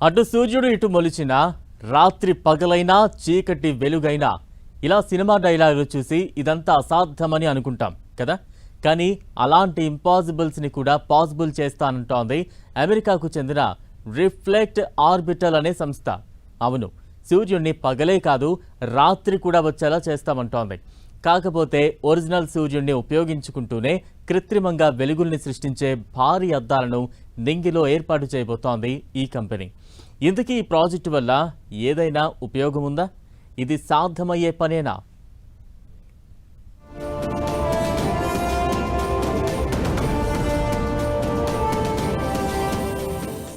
అటు సూర్యుడు ఇటు మొలిచినా, రాత్రి పగలైనా, చీకటి వెలుగైనా ఇలా సినిమా డైలాగులు చూసి ఇదంతా అసాధ్యమని అనుకుంటాం కదా. కానీ అలాంటి ఇంపాసిబుల్స్ని కూడా పాసిబుల్ చేస్తానంటోంది అమెరికాకు చెందిన రిఫ్లెక్ట్ ఆర్బిటల్ అనే సంస్థ. అవును, సూర్యుడిని పగలే కాదు రాత్రి కూడా వచ్చేలా చేస్తామంటోంది. కాకపోతే ఒరిజినల్ సూర్యుడిని ఉపయోగించుకుంటూనే కృత్రిమంగా వెలుగుల్ని సృష్టించే భారీ అద్దాలను నింగిలో ఏర్పాటు చేయబోతోంది ఈ కంపెనీ. ఇందుకీ ఈ ప్రాజెక్టు వల్ల ఏదైనా ఉపయోగం ఉందా? ఇది సాధ్యమయ్యే పనేనా?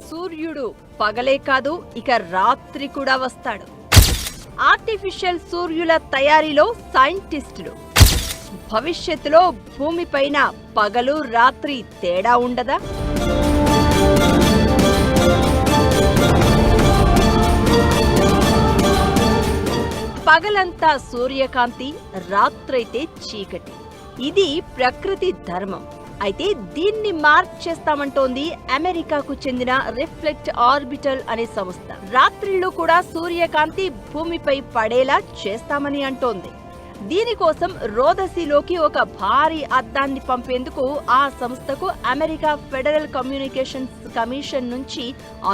సూర్యుడు పగలే కాదు ఇక రాత్రి కూడా వస్తాడు. ఆర్టిఫిషియల్ సూర్యుల తయారీలో సైంటిస్టులు. భవిష్యత్తులో భూమిపైన పగలు రాత్రి తేడా ఉండదా? పగలంతా సూర్యకాంతి, రాత్రైతే చీకటి. ఇది ప్రకృతి ధర్మం. అయితే దీన్ని మార్చేస్తామంటోంది అమెరికాకు చెందిన రిఫ్లెక్ట్ ఆర్బిటల్ అనే సంస్థ. రాత్రిళ్ళు కూడా సూర్యకాంతి భూమిపై పడేలా చేస్తామని అంటోంది. దీనికోసం రోదసీలోకి ఒక భారీ అద్దాన్ని పంపేందుకు ఆ సంస్థకు అమెరికా ఫెడరల్ కమ్యూనికేషన్స్ కమిషన్ నుంచి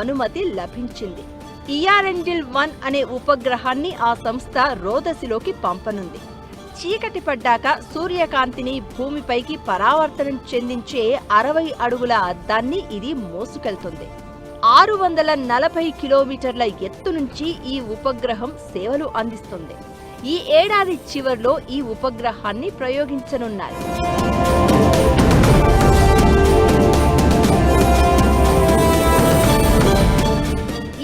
అనుమతి లభించింది. ERNDL-1 అనే ఉపగ్రహాన్ని ఆ సంస్థ రోదసిలోకి పంపనుంది. చీకటి పడ్డాక సూర్యకాంతిని భూమిపైకి పరావర్తనం చెందించే 60 అడుగుల అద్దాన్ని ఇది మోసుకెళ్తుంది. 640 కిలోమీటర్ల ఎత్తు నుంచి ఈ ఉపగ్రహం సేవలు అందిస్తుంది. ఈ ఏడాది చివర్లో ఈ ఉపగ్రహాన్ని ప్రయోగించనున్నారు.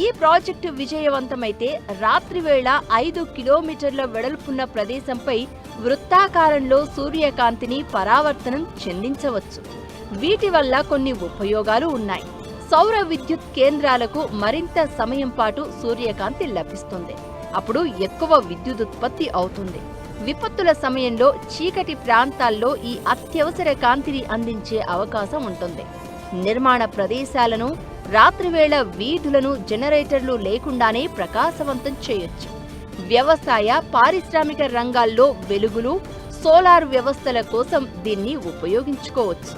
ఈ ప్రాజెక్టు విజయవంతమైతే రాత్రివేళ 5 కిలోమీటర్ల వెడల్పున్న ప్రదేశంపై వృత్తాకారంలో సూర్యకాంతిని పరావర్తనం చెందించవచ్చు. వీటి వల్ల కొన్ని ఉపయోగాలు ఉన్నాయి. సౌర విద్యుత్ కేంద్రాలకు మరింత సమయం పాటు సూర్యకాంతి లభిస్తుంది. అప్పుడు ఎక్కువ విద్యుదుత్పత్తి అవుతుంది. విపత్తుల సమయంలో చీకటి ప్రాంతాల్లో ఈ అత్యవసర కాంతిని అందించే అవకాశం ఉంటుంది. నిర్మాణ ప్రదేశాలను, రాత్రివేళ వీధులను జనరేటర్లు లేకుండానే ప్రకాశవంతం చేయొచ్చు. వ్యవసాయ, పారిశ్రామిక రంగాల్లో వెలుగులు, సోలార్ వ్యవస్థల కోసం దీన్ని ఉపయోగించుకోవచ్చు.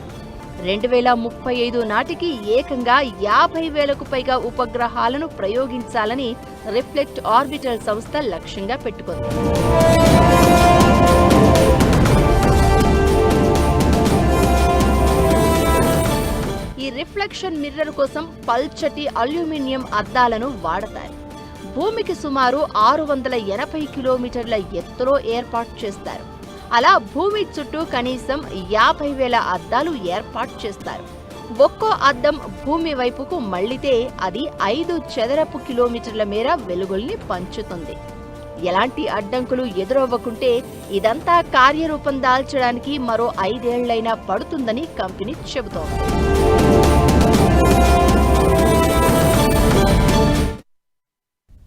2035 నాటికి ఏకంగా 50,000కు పైగా ఉపగ్రహాలను ప్రయోగించాలని రిఫ్లెక్ట్ ఆర్బిటల్ సంస్థ లక్ష్యంగా పెట్టుకుంది. ఈ రిఫ్లెక్షన్ మిర్రర్ కోసం పల్చటి అల్యూమినియం అద్దాలను వాడతారు. భూమికి సుమారు 680 కిలోమీటర్ల ఎత్తులో ఏర్పాటు చేస్తారు. అలా భూమి చుట్టూ కనీసం 50,000 అద్దాలు ఏర్పాటు చేస్తారు. ఒక్కో అద్దం భూమి వైపుకు మళ్లితే అది 5 చదరపు కిలోమీటర్ల మేర వెలుగుల్ని పంచుతుంది. ఎలాంటి అడ్డంకులు ఎదురవ్వకుంటే ఇదంతా కార్యరూపం దాల్చడానికి మరో 5 ఏళ్లైనా పడుతుందని కంపెనీ చెబుతోంది.